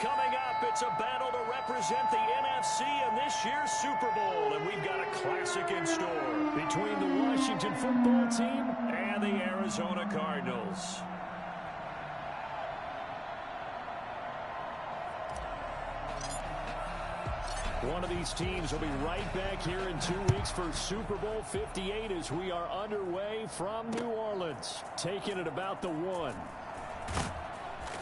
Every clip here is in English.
Coming up, it's a battle to represent the NFC in this year's Super Bowl, and we've got a classic in store between the Washington football team and the Arizona Cardinals. One of these teams will be right back here in 2 weeks for Super Bowl 58 as we are underway from New Orleans, taking it about the 1.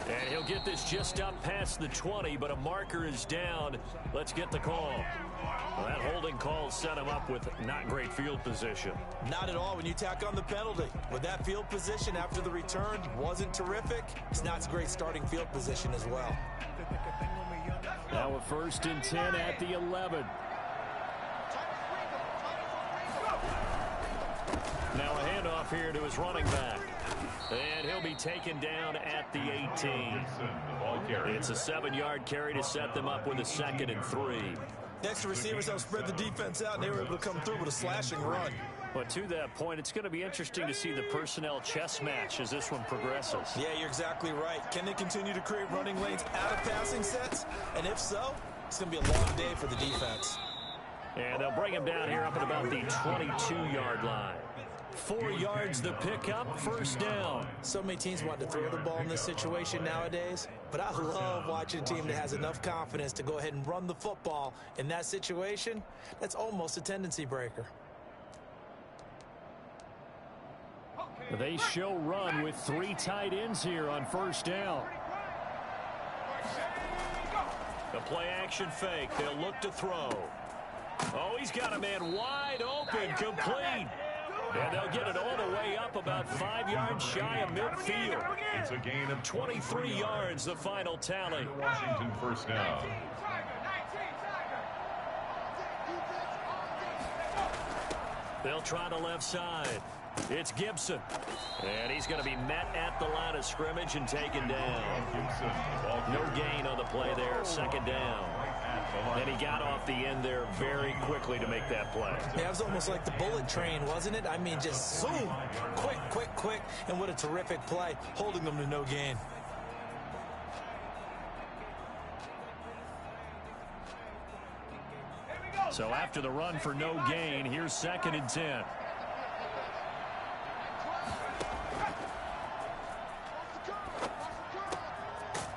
And he'll get this just up past the 20, but a marker is down. Let's get the call. Well, that holding call set him up with not great field position. Not at all when you tack on the penalty. With that field position after the return wasn't terrific, it's not a great starting field position as well. Now a 1st and 10 at the 11. Now a handoff here to his running back. And he'll be taken down at the 18. It's a 7-yard carry to set them up with a 2nd and 3. The extra receivers helped spread the defense out, and they were able to come through with a slashing run. But to that point, it's going to be interesting to see the personnel chess match as this one progresses. Yeah, you're exactly right. Can they continue to create running lanes out of passing sets? And if so, it's going to be a long day for the defense. And they'll bring him down here up at about the 22-yard line. 4 yards the pickup, 1st down. So many teams want to throw the ball in this situation nowadays, but I love watching a team that has enough confidence to go ahead and run the football in that situation. That's almost a tendency breaker. They show run with 3 tight ends here on 1st down. The play action fake. They'll look to throw. Oh, he's got a man wide open, complete. And they'll get it all the way up about 5 yards shy of midfield. It's a gain of 23 yards, the final tally. Washington 1st down. They'll try the left side. It's Gibson. And he's going to be met at the line of scrimmage and taken down. No gain on the play there, 2nd down. And he got off the end there very quickly to make that play. Yeah, it was almost like the bullet train, wasn't it? I mean, just zoom, quick, quick, quick, and what a terrific play, holding them to no gain. So after the run for no gain, here's 2nd and 10.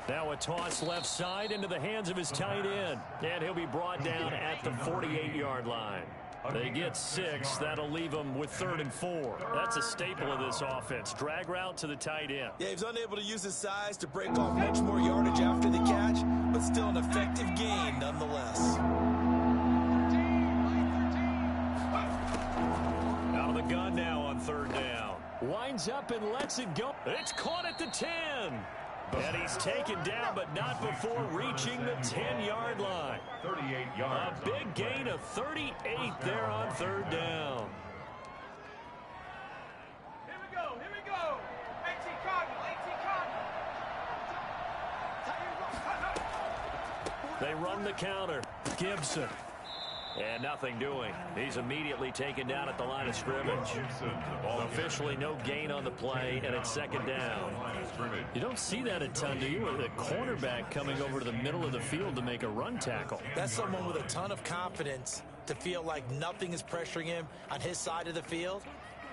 Now a toss left side into the hands of his tight end. And he'll be brought down at the 48-yard line. They get 6. That'll leave them with 3rd and 4. That's a staple of this offense. Drag route to the tight end. Yeah, he's unable to use his size to break off much more yardage after the catch, but still an effective gain nonetheless. Out of the gun now on 3rd down. Winds up and lets it go. It's caught at the 10. And he's taken down, but not before reaching the 10-yard line. 38 yards. A big gain of 38 there on 3rd down. Here we go, here we go. AT Cardinal, AT Cardinal. They run the counter. Gibson. And nothing doing. He's immediately taken down at the line of scrimmage. Officially no gain on the play, and it's 2nd down. You don't see that a ton, do you? With a cornerback coming over to the middle of the field to make a run tackle. That's someone with a ton of confidence to feel like nothing is pressuring him on his side of the field.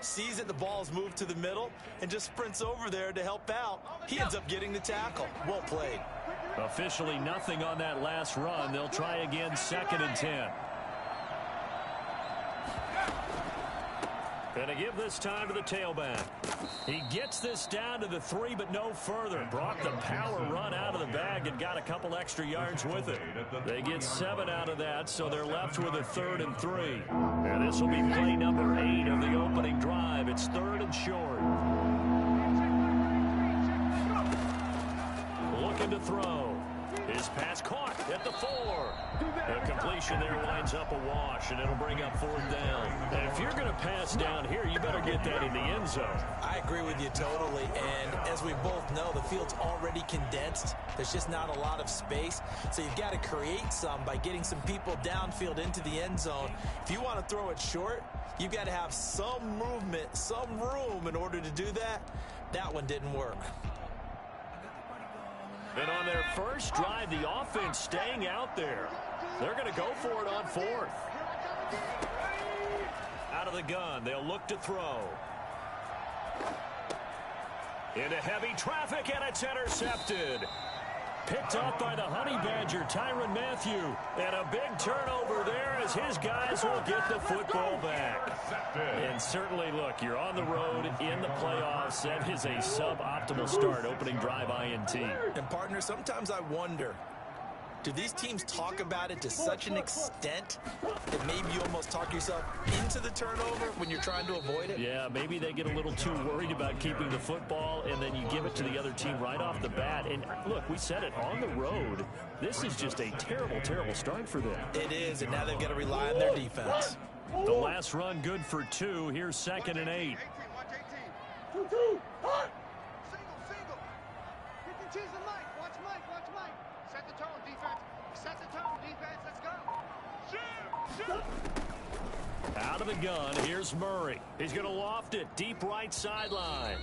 Sees that the ball's moved to the middle and just sprints over there to help out. He ends up getting the tackle. Well played. Officially nothing on that last run. They'll try again, 2nd and 10. And to give this time to the tailback. He gets this down to the 3, but no further. Brought the power run out of the bag and got a couple extra yards with it. They get 7 out of that, so they're left with a 3rd and 3. And this will be play number 8 of the opening drive. It's 3rd and short. Looking to throw. His pass caught at the 4. The completion there winds up a wash, and it'll bring up 4th down. And if you're going to pass down here, you better get that in the end zone. I agree with you totally, and as we both know, the field's already condensed. There's just not a lot of space, so you've got to create some by getting some people downfield into the end zone. If you want to throw it short, you've got to have some movement, some room in order to do that. That one didn't work. And on their first drive, the offense staying out there. They're going to go for it on fourth. Out of the gun, they'll look to throw. Into heavy traffic, and it's intercepted. Picked up by the Honey Badger, Tyrann Mathieu. And a big turnover there as his guys will get the football back. And certainly, look, you're on the road in the playoffs. That is a suboptimal start, opening drive INT. And, partner, sometimes I wonder, do these teams talk about it to such an extent that maybe you almost talk yourself into the turnover when you're trying to avoid it? Yeah, maybe they get a little too worried about keeping the football, and then you give it to the other team right off the bat. And look, we said it, on the road, this is just a terrible, terrible start for them. It is, and now they've got to rely on their defense. The last run good for 2. Here's 2nd and 8. 2-2, hot! Single. Pick and choose the Mike. Watch Mike. Set the tone, defense. Set the tone, defense. Let's go. Shoot! Out of the gun, here's Murray. He's going to loft it deep right sideline.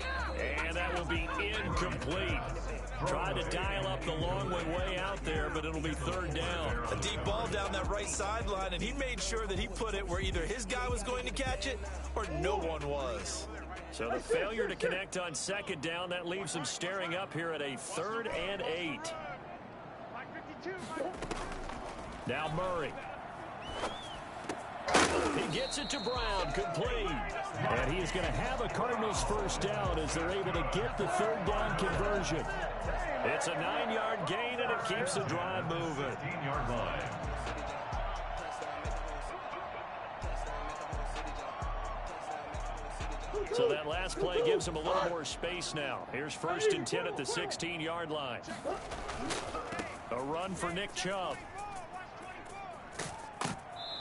And that will be incomplete. Tried to dial up the long way out there, but it'll be 3rd down. A deep ball down that right sideline, and he made sure that he put it where either his guy was going to catch it or no one was. So the failure to connect on 2nd down, that leaves him staring up here at a 3rd and 8. Now Murray. He gets it to Brown, complete. And he is going to have a Cardinals first down as they're able to get the 3rd down conversion. It's a 9-yard gain, and it keeps the drive moving. 15-yard line. So that last play gives him a little more space now. Here's 1st and 10 at the 16-yard line. A run for Nick Chubb.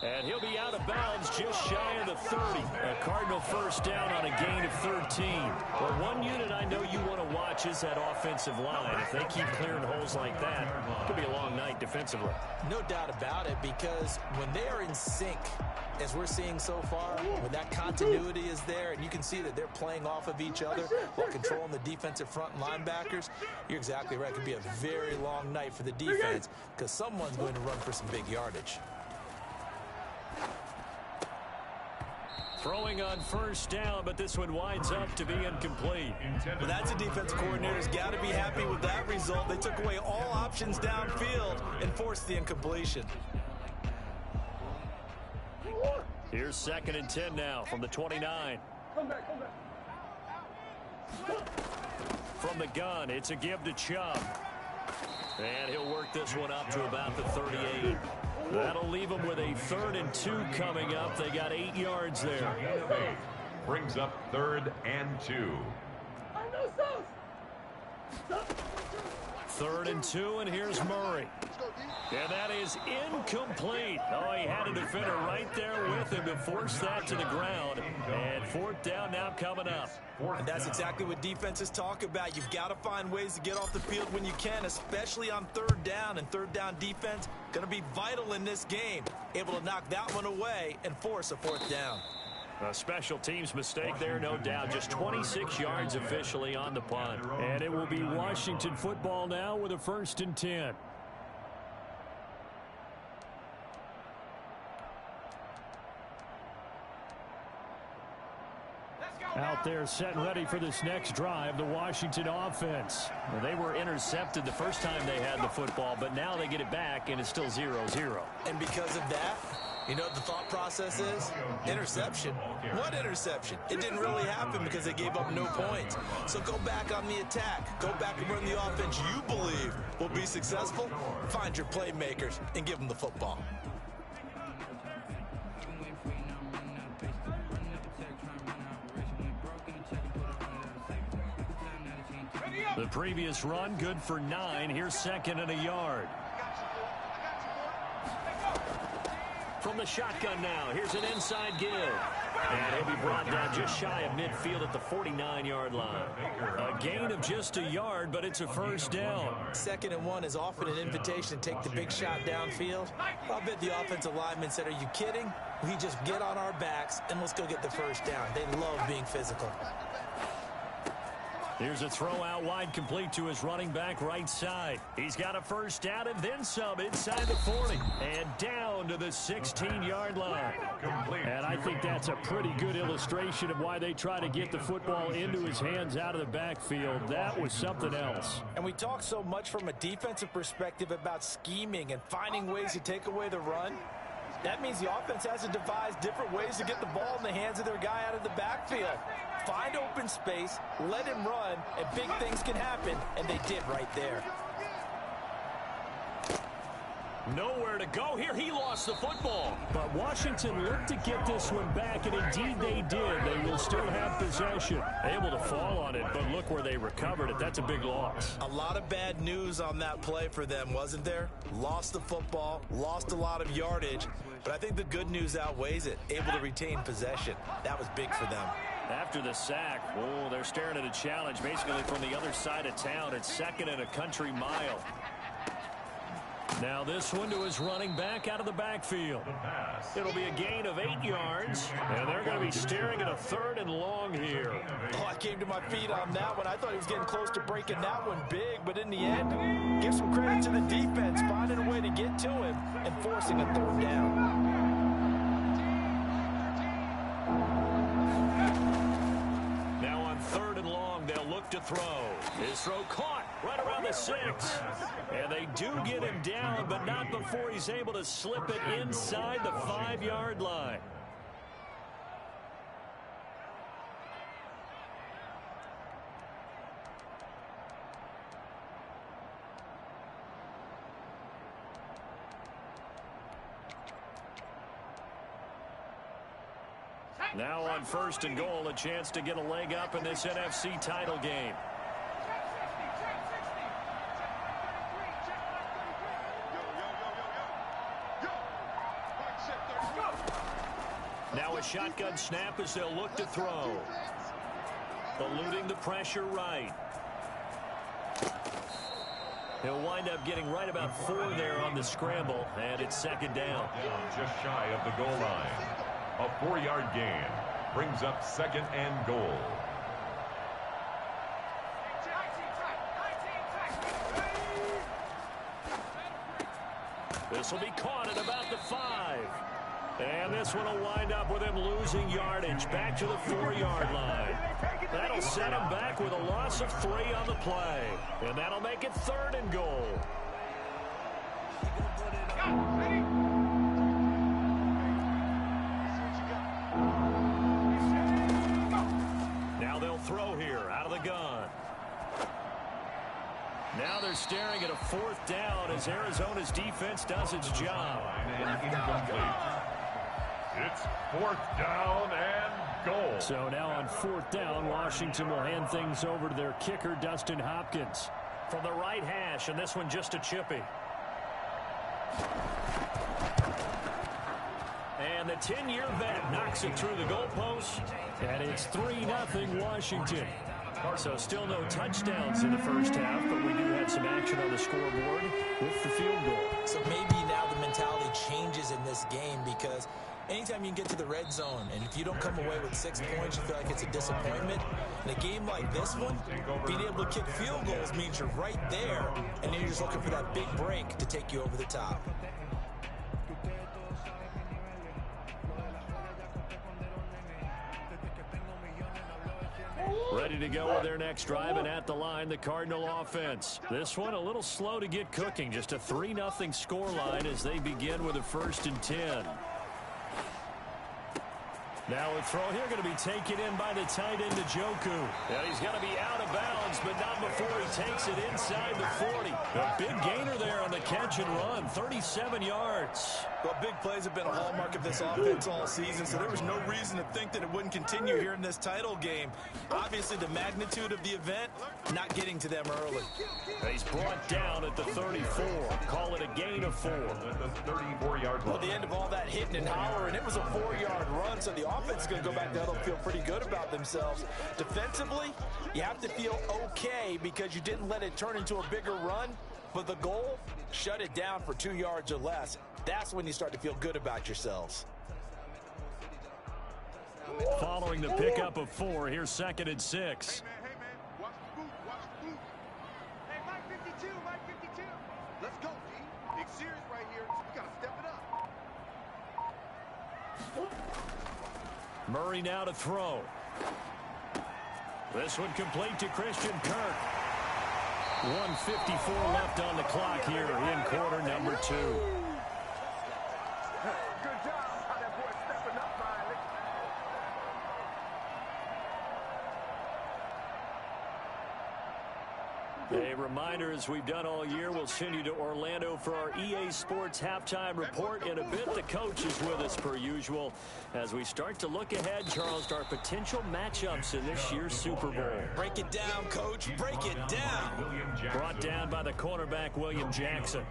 And he'll be out of bounds just shy of the 30. A Cardinal first down on a gain of 13. Well, one unit I know you want to watch is that offensive line. If they keep clearing holes like that, it could be a long night defensively. No doubt about it, because when they are in sync, as we're seeing so far, when that continuity is there and you can see that they're playing off of each other while controlling the defensive front linebackers, you're exactly right. It could be a very long night for the defense because someone's going to run for some big yardage. Throwing on first down, but this one winds up to be incomplete. Well, that's a defense coordinator's got to be happy with that result. They took away all options downfield and forced the incompletion. Here's 2nd and 10 now from the 29. From the gun, it's a give to Chubb. And he'll work this one up to about the 38. That'll leave them with a 3rd and 2 coming up. They got 8 yards there. Brings up 3rd and 2. 3rd and 2, and here's Murray. And that is incomplete. Oh, he had a defender right there with him to force that to the ground. And 4th down now coming up. And that's exactly what defenses talk about. You've got to find ways to get off the field when you can, especially on 3rd down. And 3rd down defense going to be vital in this game. Able to knock that one away and force a 4th down. A special teams mistake there, no doubt. Just 26 yards officially on the punt. And it will be Washington football now with a 1st and 10. Out there set and ready for this next drive, the Washington offense. Well, they were intercepted the first time they had the football, but now they get it back, and it's still 0-0. And because of that, you know what the thought process is? Interception. What interception? It didn't really happen because they gave up no points. So go back on the attack. Go back and run the offense you believe will be successful. Find your playmakers and give them the football. The previous run, good for 9. Here's 2nd and a yard. From the shotgun now, here's an inside give. And he'll be brought down just shy of midfield at the 49-yard line. A gain of just a yard, but it's a 1st down. 2nd and 1 is often an invitation to take the big shot downfield. I'll bet the offensive lineman said, are you kidding? We just get on our backs and let's go get the 1st down. They love being physical. Here's a throw out wide, complete to his running back right side. He's got a first down and then some inside the 40. And down to the 16-yard line. And I think that's a pretty good illustration of why they try to get the football into his hands out of the backfield. That was something else. And we talk so much from a defensive perspective about scheming and finding ways to take away the run. That means the offense has to devise different ways to get the ball in the hands of their guy out of the backfield. Find open space, let him run, and big things can happen, and they did right there. Nowhere to go here. He lost the football. But Washington looked to get this one back, and indeed they did. They will still have possession. Able to fall on it, but look where they recovered it. That's a big loss. A lot of bad news on that play for them, wasn't there? Lost the football, lost a lot of yardage, but I think the good news outweighs it. Able to retain possession. That was big for them. After the sack, they're staring at a challenge basically from the other side of town. It's second and a country mile. Now this one to his running back out of the backfield. It'll be a gain of 8 yards, and they're going to be staring at a 3rd and long here. Oh, I came to my feet on that one. I thought he was getting close to breaking that one big, but in the end, give some credit to the defense, finding a way to get to him and forcing a 3rd down. Now on 3rd and long, they'll look to throw. His throw caught right around the 6. And they do get him down, but not before he's able to slip it inside the 5-yard line. Now on 1st and goal, a chance to get a leg up in this NFC title game. Now a shotgun snap as they'll look to throw. Eluding the pressure right. He'll wind up getting right about 4 there on the scramble, and it's 2nd down. Just shy of the goal line. A 4-yard gain brings up 2nd and goal. This will be caught at about the 5. And this one will wind up with him losing yardage back to the 4-yard line. That'll set him back with a loss of 3 on the play. And that'll make it 3rd and goal. Now they'll throw here out of the gun. Now they're staring at a 4th down as Arizona's defense does its job. And incomplete. It's 4th down and goal. So now on 4th down, Washington will hand things over to their kicker, Dustin Hopkins. From the right hash, and this one just a chippy. And the 10-year vet knocks it through the goalpost. And it's 3-0 Washington. So still no touchdowns in the first half, but we do have some action on the scoreboard with the field goal. So maybe now the mentality changes in this game, because anytime you can get to the red zone, and if you don't come away with 6 points, you feel like it's a disappointment. In a game like this one, being able to kick field goals means you're right there, and then you're just looking for that big break to take you over the top. Ready to go with their next drive, and at the line, the Cardinal offense. This one a little slow to get cooking. Just a 3-0 scoreline as they begin with a 1st and 10. Now a throw here going to be taken in by the tight end, Njoku. And he's going to be out of bounds, but not before he takes it inside the 40. A big gainer there on the catch and run, 37 yards. Well, big plays have been a hallmark of this offense all season, so there was no reason to think that it wouldn't continue here in this title game. Obviously, the magnitude of the event, not getting to them early. He's brought down at the 34. Call it a gain of 4. At the 34-yard line. Well, the end of all that hitting and hollering, it was a 4-yard run, so the offense is going to go back there and feel pretty good about themselves. Defensively, you have to feel okay because you didn't let it turn into a bigger run, but the goal, shut it down for 2 yards or less. That's when you start to feel good about yourselves. Following the pickup of 4, here's 2nd and 6. serious right here. You got to step it up. Murray now to throw. This one complete to Christian Kirk. 1:54 left on the clock here in quarter number 2. Good job. How that boy stepping up, Riley. A reminder, as we've done all year, we'll send you to Orlando for our EA Sports halftime report. In a bit, the coach is with us per usual as we start to look ahead, Charles, to our potential matchups in this year's Super Bowl. Break it down, Coach. Break it down. Brought down by the cornerback, William Jackson.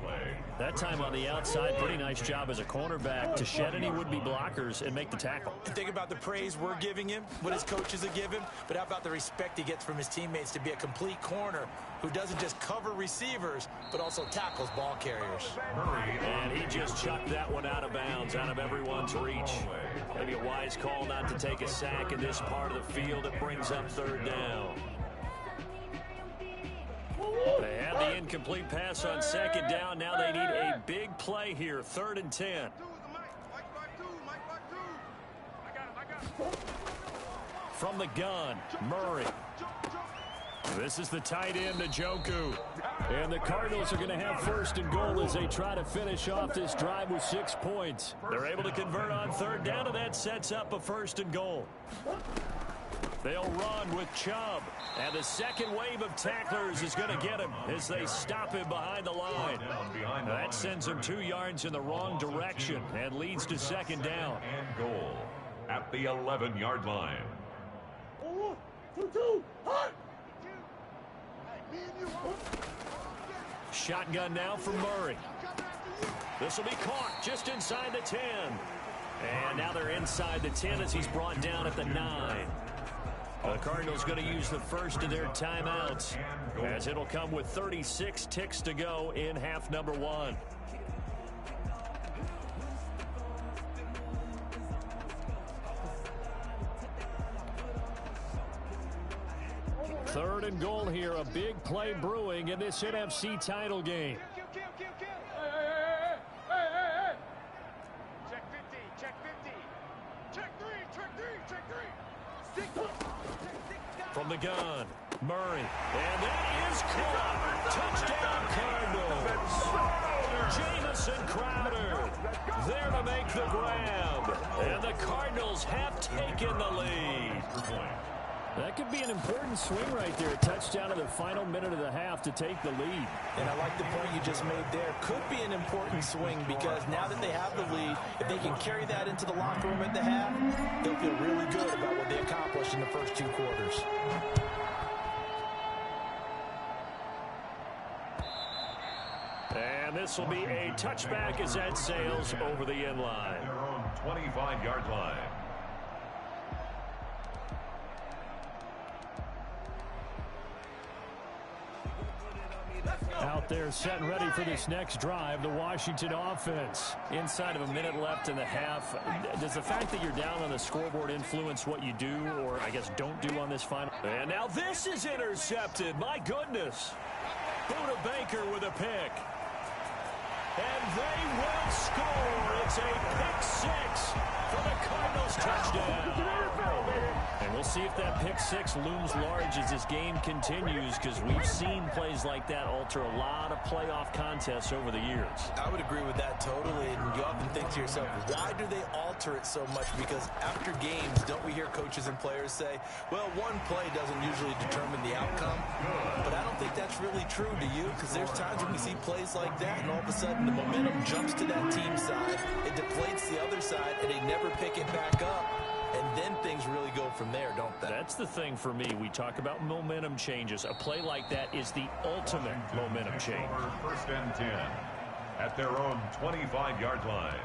That time on the outside, pretty nice job as a cornerback to shed any would-be blockers and make the tackle. And think about the praise we're giving him, what his coaches are giving, but how about the respect he gets from his teammates to be a complete corner who doesn't just cover receivers, but also tackles ball carriers. And he just chucked that one out of bounds, out of everyone's reach. Maybe a wise call not to take a sack in this part of the field. It brings up third down. They had the incomplete pass on second down. Now they need a big play here, 3rd and 10. From the gun, Murray. This is the tight end, Njoku. And the Cardinals are going to have 1st and goal as they try to finish off this drive with 6 points. They're able to convert on 3rd down, and that sets up a 1st and goal. They'll run with Chubb. And the second wave of tacklers is going to get him as they stop him behind the line. That sends him 2 yards in the wrong direction and leads to 2nd down. And goal at the 11-yard line. 2-2, hot! Shotgun now from Murray. This will be caught just inside the 10. And now they're inside the 10 as he's brought down at the 9. The Cardinals going to use the first of their timeouts as it'll come with 36 ticks to go in half number 1. Third and goal here, a big play brewing in this NFC title game. Hey. Check 50, check 50. Check 3, check 3, check 3. 6. From the gun, Murray. And that is caught. Touchdown, Cardinals. Jamison Crowder there to make the grab. And the Cardinals have taken the lead. That could be an important swing right there. A touchdown in the final minute of the half to take the lead. And I like the point you just made there. Could be an important swing because now that they have the lead, if they can carry that into the locker room at the half, they'll feel really good about what they accomplished in the first 2 quarters. And this will be a touchback as that sails over the end line. Their own 25-yard line. Out there set and ready for this next drive, the Washington offense. Inside of a minute left in the half. Does the fact that you're down on the scoreboard influence what you do, or I guess don't do on this final? And now this is intercepted. My goodness. Buda Baker with a pick. And they will score. It's a pick 6 for the Cardinals touchdown. And we'll see if that pick 6 looms large as this game continues, because we've seen plays like that alter a lot of playoff contests over the years. I would agree with that totally, and you often think to yourself, why do they alter it so much? Because after games, don't we hear coaches and players say, well, one play doesn't usually determine the outcome, but I don't think that's really true, do you? Because there's times when we see plays like that, and all of a sudden the momentum jumps to that team side, it deflates the other side, and they never pick it back up. And then things really go from there, don't they? That's the thing for me. We talk about momentum changes. A play like that is the ultimate momentum change. 1st and 10 at their own 25-yard line.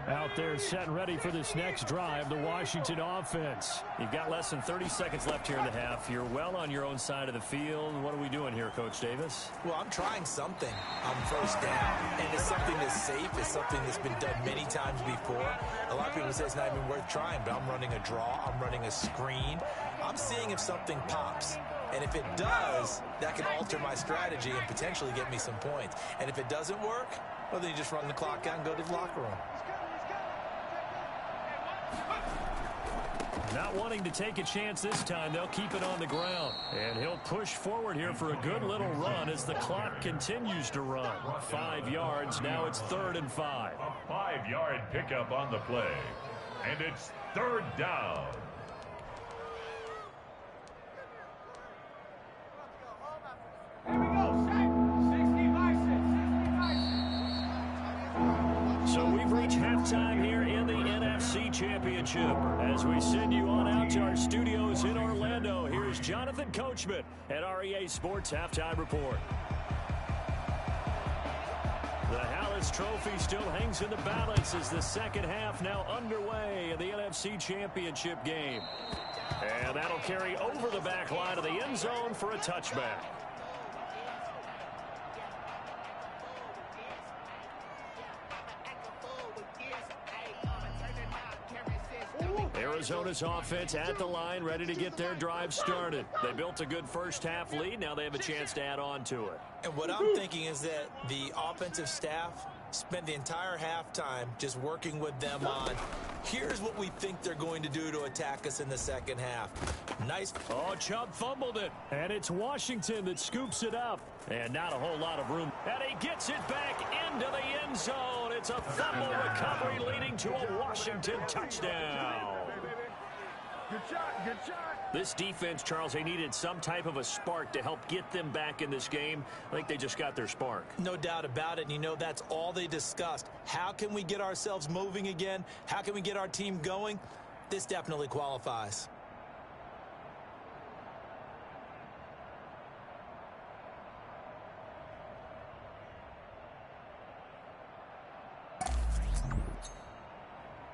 Out there set and ready for this next drive, the Washington offense. You've got less than 30 seconds left here in the half. You're well on your own side of the field. What are we doing here, Coach Davis? Well, I'm trying something on 1st down, and it's something that's safe. It's something that's been done many times before. A lot of people say it's not even worth trying, but I'm running a draw. I'm running a screen. I'm seeing if something pops. And if it does, that can alter my strategy and potentially get me some points. And if it doesn't work, well, then you just run the clock out and go to the locker room. Not wanting to take a chance this time, they'll keep it on the ground. And he'll push forward here for a good little run as the clock continues to run. 5 yards, now it's 3rd and 5. A 5-yard pickup on the play. And it's 3rd down. So we've reached halftime here in the NFC Championship. As we send you on out to our studios in Orlando, here's Jonathan Coachman at REA Sports Halftime Report. The Hallis Trophy still hangs in the balance as the second half now underway in the NFC Championship game. And that'll carry over the back line of the end zone for a touchback. Arizona's offense at the line, ready to get their drive started. They built a good first half lead. Now they have a chance to add on to it. And what I'm thinking is that the offensive staff spent the entire halftime just working with them on, here's what we think they're going to do to attack us in the second half. Nice. Oh, Chubb fumbled it. And it's Washington that scoops it up. And not a whole lot of room. And he gets it back into the end zone. It's a fumble recovery leading to a Washington touchdown. Good shot, good shot. This defense, Charles, they needed some type of a spark to help get them back in this game. I think they just got their spark. No doubt about it. And you know, that's all they discussed. How can we get ourselves moving again? How can we get our team going? This definitely qualifies.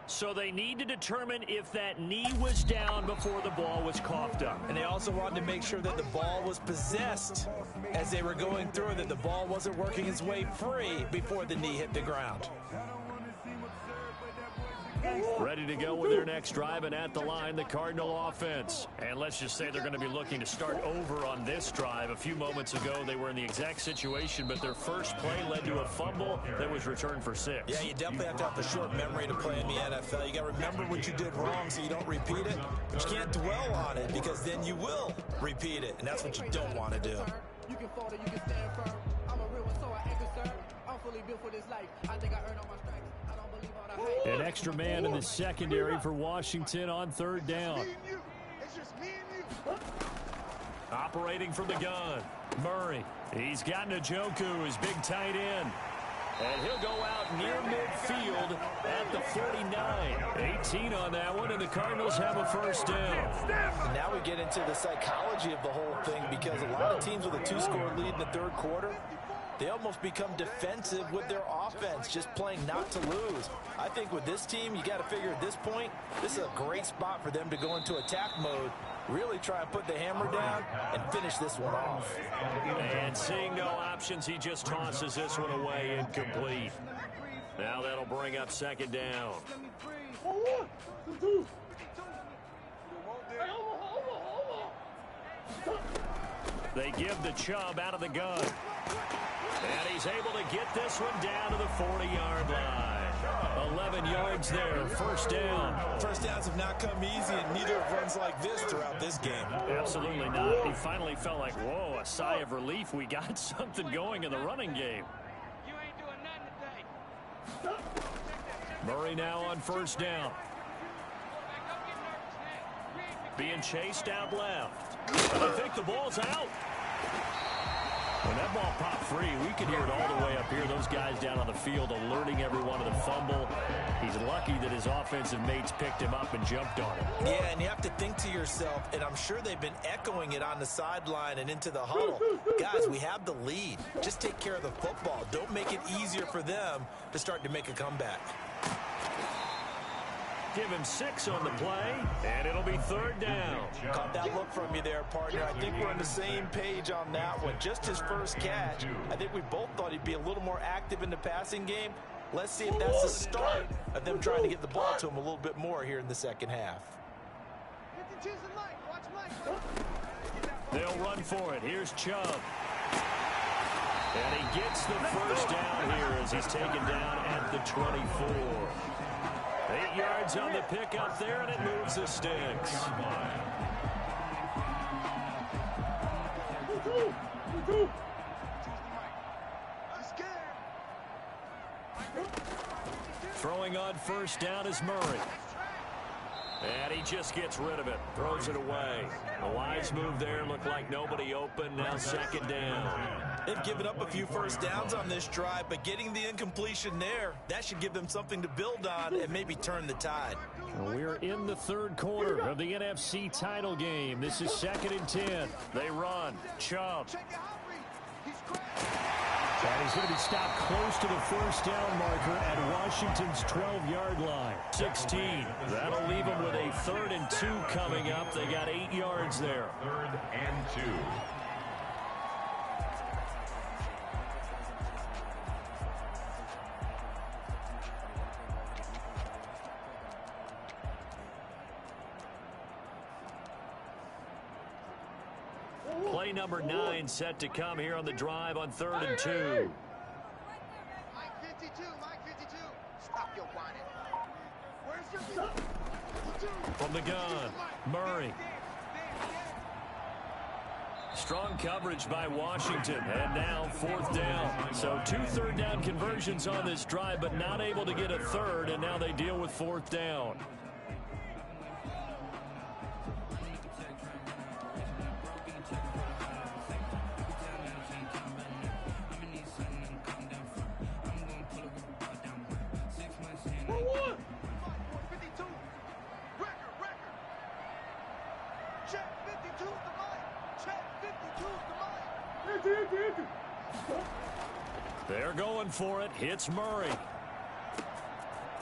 So they need to determine if that knee was down before the ball was coughed up. And they also wanted to make sure that the ball was possessed as they were going through, that the ball wasn't working its way free before the knee hit the ground. Ready to go with their next drive, and at the line, the Cardinal offense. And let's just say they're going to be looking to start over on this drive. A few moments ago, they were in the exact situation, but their first play led to a fumble that was returned for 6. Yeah, you definitely have to have the short memory to play in the NFL. You got to remember what you did wrong so you don't repeat it, but you can't dwell on it because then you will repeat it, and that's what you don't want to do. You can fall or you can stand firm. I'm a real one, so I ain't concerned. I'm fully built for this life. I think I earned all my stripes. I don't believe all the hype. An extra man in the secondary for Washington on 3rd down. It's just me and you. Operating from the gun, Murray. He's got Njoku, his big tight end. And he'll go out near midfield at the 49. 18 on that one, and the Cardinals have a first down. And now we get into the psychology of the whole thing, because a lot of teams with a 2-score lead in the third quarter, they almost become defensive with their offense, just playing not to lose. I think with this team, you got to figure at this point, this is a great spot for them to go into attack mode, really try and put the hammer down and finish this one off. And seeing no options, he just tosses this one away incomplete. Now that'll bring up 2nd down. They give the Chubb out of the gun. And he's able to get this one down to the 40-yard line. 11 yards there, first down. First downs have not come easy, and neither have runs like this throughout this game. Absolutely not. He finally felt like, whoa, a sigh of relief. We got something going in the running game. You ain't doing nothing today. Murray now on 1st down. Being chased out left. And I think the ball's out. When that ball popped free, we could hear it all the way up here. Those guys down on the field alerting everyone to the fumble. He's lucky that his offensive mates picked him up and jumped on him. Yeah, and you have to think to yourself, and I'm sure they've been echoing it on the sideline and into the huddle. Guys, we have the lead. Just take care of the football. Don't make it easier for them to start to make a comeback. Give him 6 on the play, and it'll be 3rd down. Caught that look from you there, partner. I think we're on the same page on that one. Just his first catch. I think we both thought he'd be a little more active in the passing game. Let's see if that's the start of them trying to get the ball to him a little bit more here in the second half. Hit the chisel, Mike. Watch Mike. They'll run for it. Here's Chubb. And he gets the first down here as he's taken down at the 24. 8 yards on the pickup there, and it moves the sticks. Throwing on first down is Murray. And he just gets rid of it. Throws it away. The wise move there. Looked like nobody open. Now second down. They've given up a few first downs on this drive, but getting the incompletion there, that should give them something to build on and maybe turn the tide. We're in the third quarter of the NFC title game. This is 2nd and 10. They run. Chubb. And he's going to be stopped close to the first down marker at Washington's 12-yard line. 16. That'll leave them with a 3rd and 2 coming up. They got 8 yards there. 3rd and 2. Play number 9 set to come here on the drive on 3rd and 2. Mike 52, Mike 52. Stop your whining. Where's your 52? From the gun, Murray. Strong coverage by Washington, and now 4th down. So 2 third down conversions on this drive, but not able to get a third, and now they deal with 4th down. They're going for it. Hits Murray.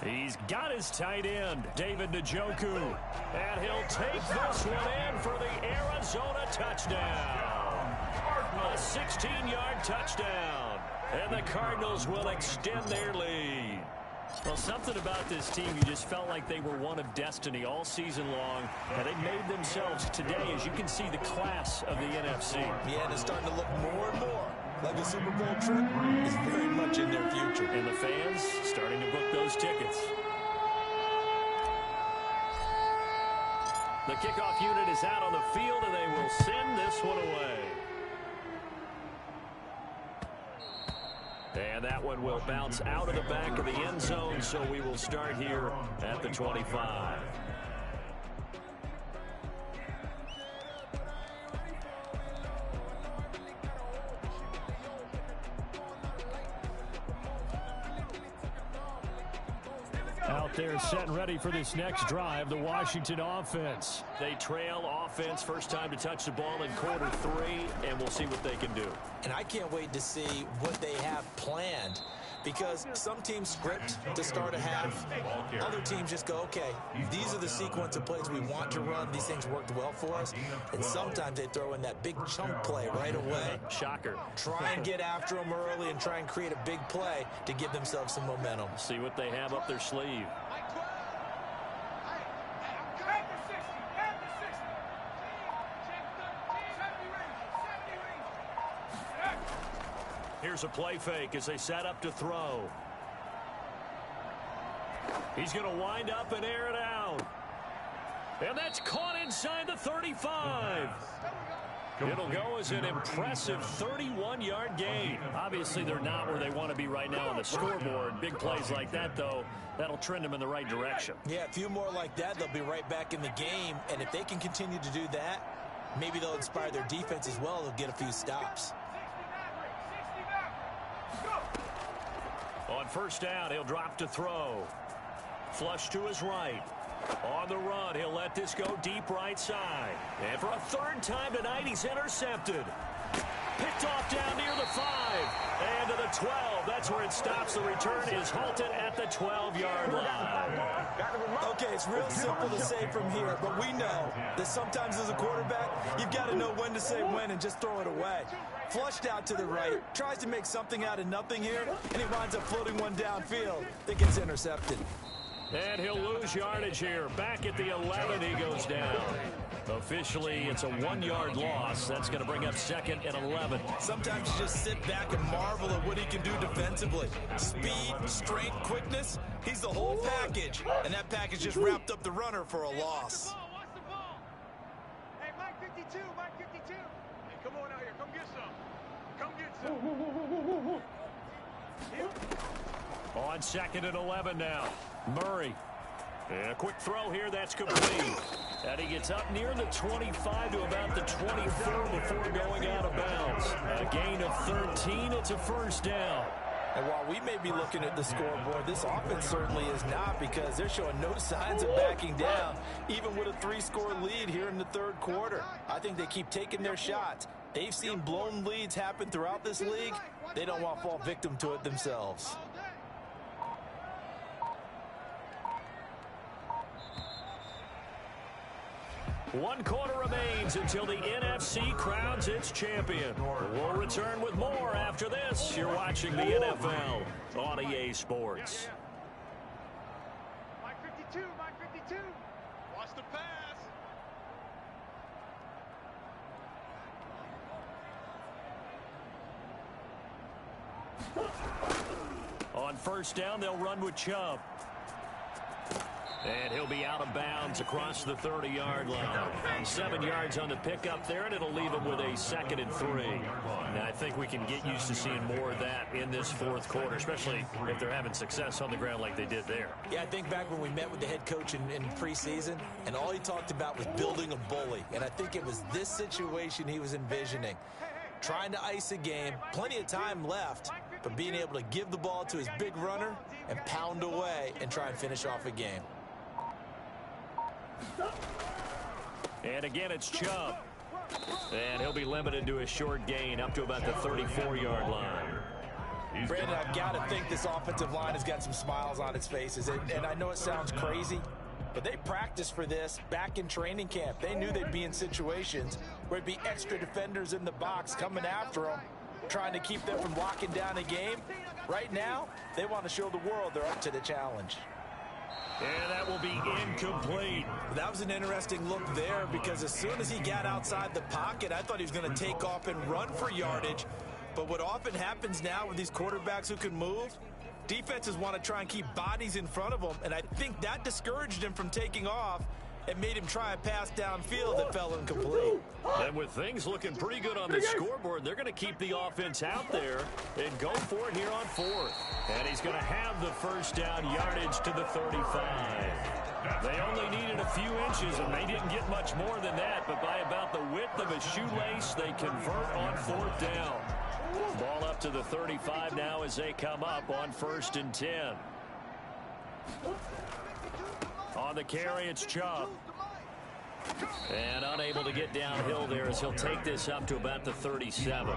He's got his tight end, David Njoku. And he'll take this one in for the Arizona touchdown. A 16-yard touchdown. And the Cardinals will extend their lead. Well, something about this team, you just felt like they were one of destiny all season long, and they made themselves today, as you can see, the class of the NFC. Yeah, and it's starting to look more and more like the Super Bowl trip is very much in their future. And the fans starting to book those tickets. The kickoff unit is out on the field, and they will send this one away. And that one will bounce out of the back of the end zone, so we will start here at the 25. Out there set and ready for this next drive, the Washington offense. They trail offense, first time to touch the ball in quarter 3, and we'll see what they can do. And I can't wait to see what they have planned, because some teams script to start a half. Other teams just go, okay, these are the sequence of plays we want to run. These things worked well for us. And sometimes they throw in that big chunk play right away. Shocker. Try and get after them early and try and create a big play to give themselves some momentum. See what they have up their sleeve. Here's a play fake as they set up to throw. He's going to wind up and air it out. And that's caught inside the 35. It'll go as an impressive 31-yard gain. Obviously, they're not where they want to be right now on the scoreboard. Big plays like that, though, that'll trend them in the right direction. Yeah, a few more like that, they'll be right back in the game. And if they can continue to do that, maybe they'll inspire their defense as well. They'll get a few stops. On first down, he'll drop to throw. Flush to his right. On the run, he'll let this go deep right side. And for a 3rd time tonight, he's intercepted. Picked off down near the 5. And to the 12. That's where it stops. The return is halted at the 12-yard line. Okay, it's real simple to say from here, but we know that sometimes as a quarterback, you've got to know when to say when and just throw it away. Flushed out to the right, tries to make something out of nothing here, and he winds up floating one downfield that gets intercepted. And he'll lose yardage here. Back at the 11, he goes down. Officially, it's a 1-yard loss. That's going to bring up 2nd and 11. Sometimes you just sit back and marvel at what he can do defensively. Speed, strength, quickness, he's the whole package. And that package just wrapped up the runner for a loss. Watch the ball. Hey, Mike 52, Mike 52. Hey, come on out here. Come get some. Come get some. On 2nd and 11 now. Murray. And a quick throw here. That's complete. And he gets up near the 25 to about the 24 before going out of bounds. A gain of 13. It's a first down. And while we may be looking at the scoreboard, this offense certainly is not, because they're showing no signs of backing down, even with a 3-score lead here in the 3rd quarter. I think they keep taking their shots. They've seen blown leads happen throughout this league. They don't want to fall victim to it themselves. One quarter remains until the NFC crowns its champion. We'll return with more after this. You're watching the NFL on EA Sports. Mike 52, Mike 52. Watch the pass. On first down, they'll run with Chubb. And he'll be out of bounds across the 30-yard line. 7 yards on the pickup there, and it'll leave him with a 2nd and 3. And I think we can get used to seeing more of that in this 4th quarter, especially if they're having success on the ground like they did there. Yeah, I think back when we met with the head coach in preseason, and all he talked about was building a bully. And I think it was this situation he was envisioning. Trying to ice a game, plenty of time left, but being able to give the ball to his big runner and pound away and try and finish off a game. And again, it's Chubb. And he'll be limited to a short gain up to about the 34-yard line. Brandon, I've got to think this offensive line has got some smiles on its faces. And I know it sounds crazy, but they practiced for this back in training camp. They knew they'd be in situations where it'd be extra defenders in the box coming after them, trying to keep them from locking down a game. Right now, they want to show the world they're up to the challenge. And that will be incomplete. That was an interesting look there, because as soon as he got outside the pocket, I thought he was going to take off and run for yardage. But what often happens now with these quarterbacks who can move, defenses want to try and keep bodies in front of them, and I think that discouraged him from taking off and made him try a pass downfield that fell incomplete. And with things looking pretty good on the scoreboard, they're going to keep the offense out there and go for it here on 4th. And he's going to have the first down yardage to the 35. They only needed a few inches, and they didn't get much more than that, but by about the width of a shoelace, they convert on 4th down. Ball up to the 35 now as they come up on 1st and 10. On the carry, it's Chubb. And unable to get downhill there as he'll take this up to about the 37.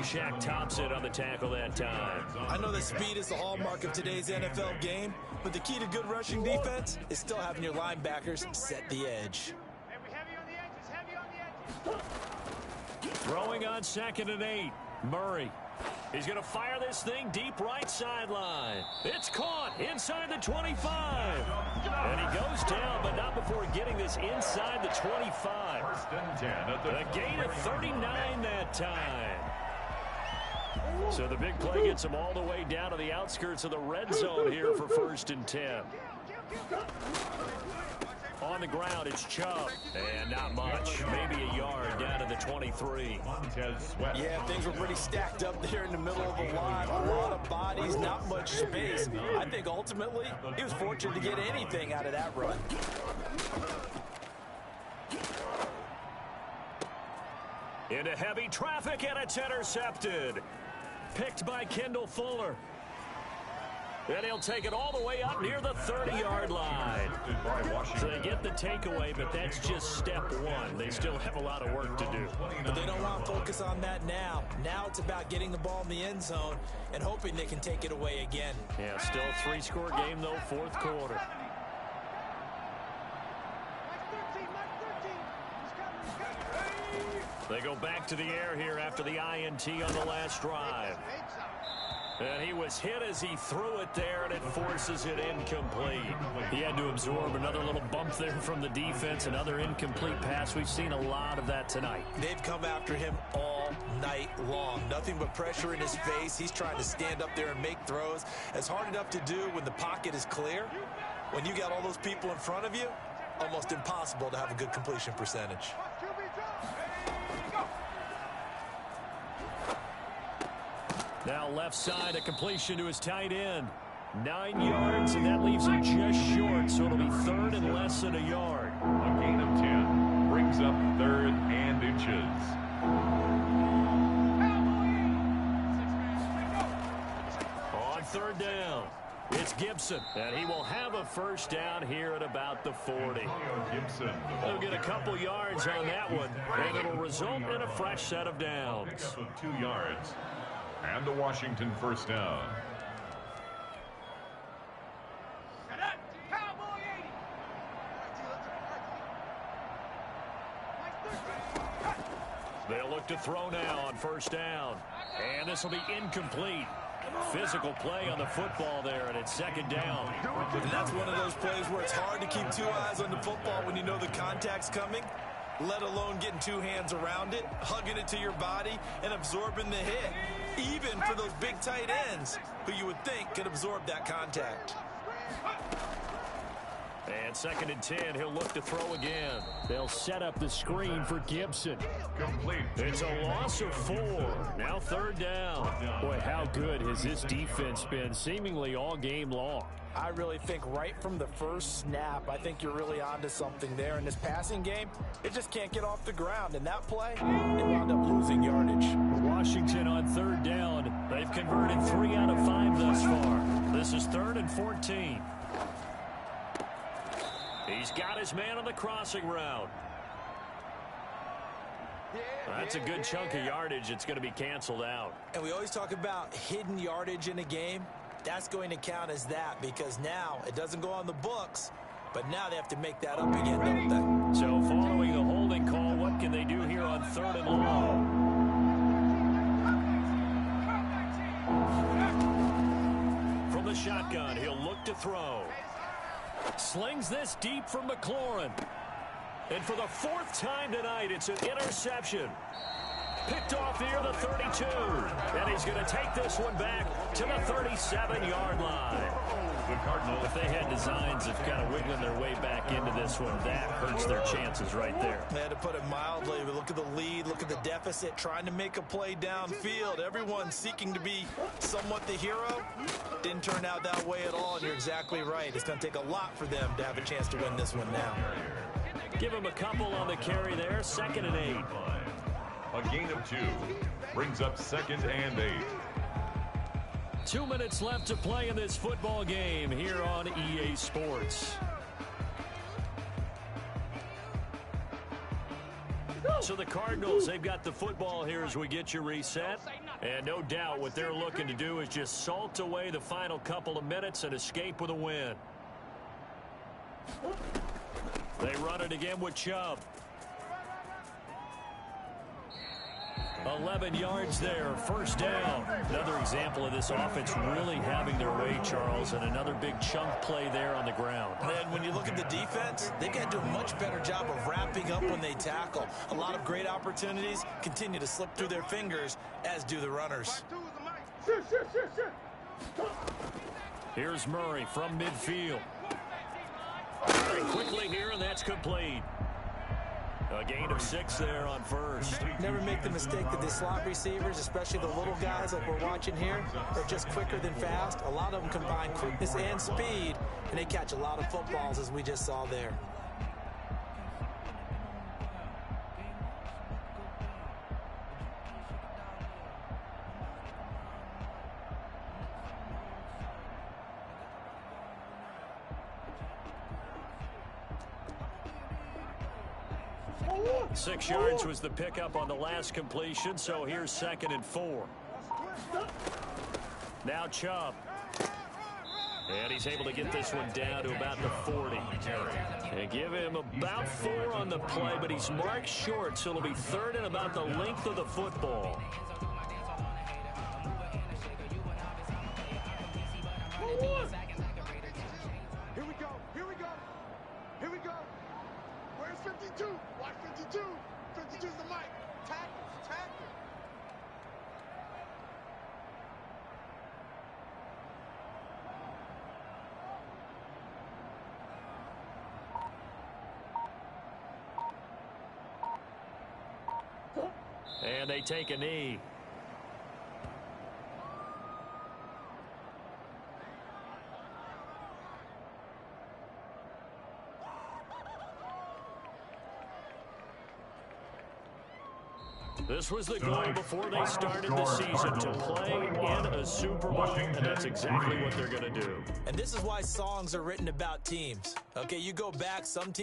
Shaq Thompson on the tackle that time. I know that speed is the hallmark of today's NFL game, but the key to good rushing defense is still having your linebackers set the edge. Hey, we heavy on the edges, heavy on the edges. Throwing on 2nd and 8. Murray. He's going to fire this thing deep right sideline. It's caught inside the 25. And he goes down, but not before getting this inside the 25. A gain of 39 that time. So the big play gets him all the way down to the outskirts of the red zone here for 1st and 10. On the ground, it's Chubb. And not much. Maybe a yard down to the 23. Yeah, things were pretty stacked up there in the middle of the line. A lot of bodies, not much space. I think ultimately he was fortunate to get anything out of that run. Into heavy traffic, and it's intercepted. Picked by Kendall Fuller. And he'll take it all the way up near the 30-yard line. So they get the takeaway, but that's just step one. They still have a lot of work to do. But they don't want to focus on that now. Now it's about getting the ball in the end zone and hoping they can take it away again. Yeah, still a 3-score game, though, 4th quarter. They go back to the air here after the INT on the last drive. And he was hit as he threw it there, and it forces it incomplete. He had to absorb another little bump there from the defense, another incomplete pass. We've seen a lot of that tonight. They've come after him all night long. Nothing but pressure in his face. He's trying to stand up there and make throws. It's hard enough to do when the pocket is clear. When you got all those people in front of you, almost impossible to have a good completion percentage. Now left side, a completion to his tight end. 9 yards, and that leaves him just short, so it'll be third and less than a yard. A gain of 10 brings up third and inches. On third down, it's Gibson, and he will have a first down here at about the 40. Gibson. They'll get a couple yards on that one, and it'll result in a fresh set of downs. Pickup of 2 yards. And the Washington first down. They'll look to throw now on first down. And this will be incomplete. Physical play on the football there, and it's second down. And that's one of those plays where it's hard to keep 2 eyes on the football when you know the contact's coming, let alone getting 2 hands around it, hugging it to your body, and absorbing the hit. Even for those big tight ends who you would think could absorb that contact. And second and 10, he'll look to throw again. They'll set up the screen for Gibson. Complete. It's a loss of 4. Now third down. Boy, how good has this defense been seemingly all game long? I really think right from the first snap, I think you're really onto something there. In this passing game, it just can't get off the ground. In that play, they wound up losing yardage. Washington on third down. They've converted 3 out of 5 thus far. This is third and 14. He's got his man on the crossing route. That's a good chunk of yardage. It's going to be canceled out. And we always talk about hidden yardage in a game. That's going to count as that because now it doesn't go on the books, but now they have to make that up again, don't they? So following the holding call, what can they do here on third and long? From the shotgun, he'll look to throw. Slings this deep from McLaurin. And for the 4th time tonight, it's an interception. Picked off near the 32. And he's going to take this one back to the 37-yard line. The Cardinals. If they had designs of kind of wiggling their way back into this one, that hurts their chances right there. They had to put it mildly, but look at the lead, look at the deficit, trying to make a play downfield. Everyone seeking to be somewhat the hero. Didn't turn out that way at all, and you're exactly right. It's going to take a lot for them to have a chance to win this one now. Give him a couple on the carry there, 2nd and 8. A gain of 2 brings up 2nd and 8. 2 minutes left to play in this football game here on EA Sports. So the Cardinals, they've got the football here as we get you reset. And no doubt what they're looking to do is just salt away the final couple of minutes and escape with a win. They run it again with Chubb. 11 yards there, first down. Another example of this offense really having their way, Charles, and another big chunk play there on the ground. And then when you look at the defense, they've got to do a much better job of wrapping up when they tackle. A lot of great opportunities continue to slip through their fingers, as do the runners. Here's Murray from midfield. Very quickly here, and that's complete. A gain of 6 there on first. Never make the mistake that the slot receivers, especially the little guys like we're watching here, are just quicker than fast. A lot of them combine quickness and speed, and they catch a lot of footballs, as we just saw there. Six yards was the pickup on the last completion, so here's 2nd and 4. Now Chubb. And he's able to get this one down to about the 40. And give him about 4 on the play, but he's marked short, so it'll be third and about the length of the football. Here we go. Here we go. Here we go. Where's 52? Watch 52. 52's the mic. Tackles. Tackles. And they take a knee. This was the goal before they started the season, to play in a Super Bowl, and that's exactly what they're going to do. And this is why songs are written about teams. Okay, you go back, some teams